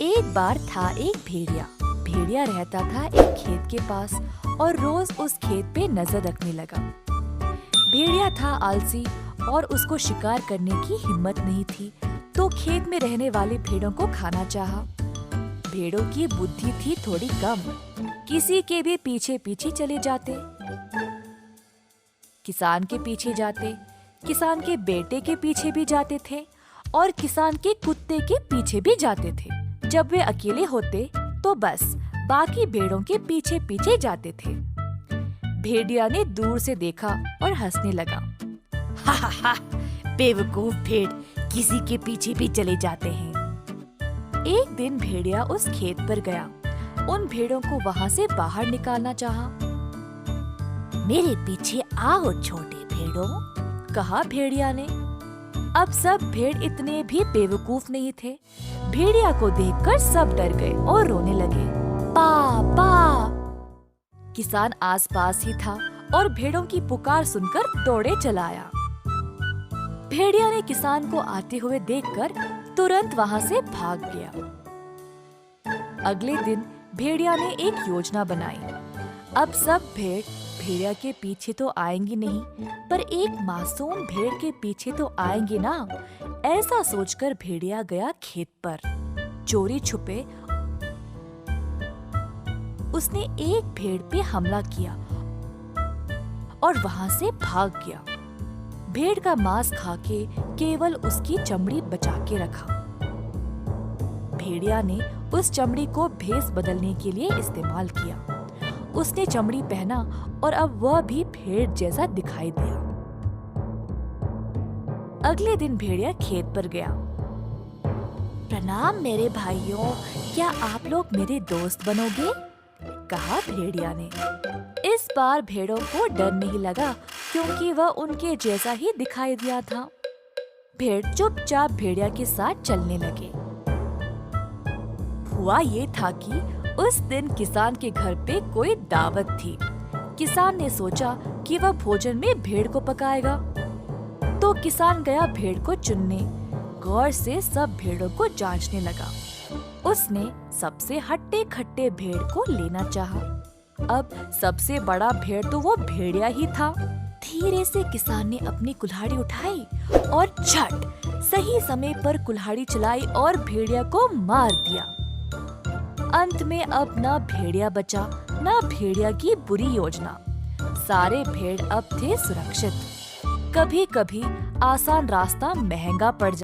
एक बार था एक भेड़िया। भेड़िया रहता था एक खेत के पास और रोज उस खेत पे नजर रखने लगा। भेड़िया था आलसी और उसको शिकार करने की हिम्मत नहीं थी, तो खेत में रहने वाले भेड़ों को खाना चाहा। भेड़ों की बुद्धि थी थोड़ी कम, किसी के भी पीछे पीछे चले जाते। किसान के पीछे जाते, किसान के बेटे के पीछे भी जाते थे और किसान के कुत्ते के पीछे भी जाते थे। जब वे अकेले होते तो बस बाकी भेड़ों के पीछे पीछे जाते थे। भेड़िया ने दूर से देखा और हंसने लगा। हा हा हा, बेवकूफ भेड़ किसी के पीछे भी चले जाते हैं। एक दिन भेड़िया उस खेत पर गया, उन भेड़ों को वहाँ से बाहर निकालना चाहा। मेरे पीछे आओ छोटे भेड़ों, कहा भेड़िया ने। अब सब भेड़ इतने भी बेवकूफ नहीं थे। भेड़िया को देखकर सब डर गए और रोने लगे। पा पा। किसान आसपास ही था और भेड़ों की पुकार सुनकर दौड़े चला आया। भेड़िया ने किसान को आते हुए देखकर तुरंत वहाँ से भाग गया। अगले दिन भेड़िया ने एक योजना बनाई। अब सब भेड़िया के पीछे तो आएंगी नहीं, पर एक मासूम भेड़ के पीछे तो आएंगे ना। ऐसा सोचकर भेड़िया गया खेत पर। चोरी छुपे उसने एक भेड़ पे हमला किया और वहां से भाग गया। भेड़ का मांस खाके केवल उसकी चमड़ी बचा के रखा। भेड़िया ने उस चमड़ी को भेस बदलने के लिए इस्तेमाल किया। उसने चमड़ी पहना और अब वह भी भेड़ जैसा दिखाई दिया। अगले दिन भेड़िया खेत पर गया। प्रणाम मेरे भाइयों, क्या आप लोग मेरे दोस्त बनोगे? कहा भेड़िया ने। इस बार भेड़ों को डर नहीं लगा, क्योंकि वह उनके जैसा ही दिखाई दिया था। भेड़ चुपचाप भेड़िया के साथ चलने लगे। हुआ ये था कि उस दिन किसान के घर पे कोई दावत थी। किसान ने सोचा कि वह भोजन में भेड़ को पकाएगा, तो किसान गया भेड़ को चुनने। गौर से सब भेड़ों को जांचने लगा। उसने सबसे हट्टे खट्टे भेड़ को लेना चाहा। अब सबसे बड़ा भेड़ तो वो भेड़िया ही था। धीरे से किसान ने अपनी कुल्हाड़ी उठाई और झट सही समय पर कुल्हाड़ी चलाई और भेड़िया को मार दिया। अंत में अब न भेड़िया बचा, न भेड़िया की बुरी योजना। सारे भेड़ अब थे सुरक्षित। कभी कभी आसान रास्ता महंगा पड़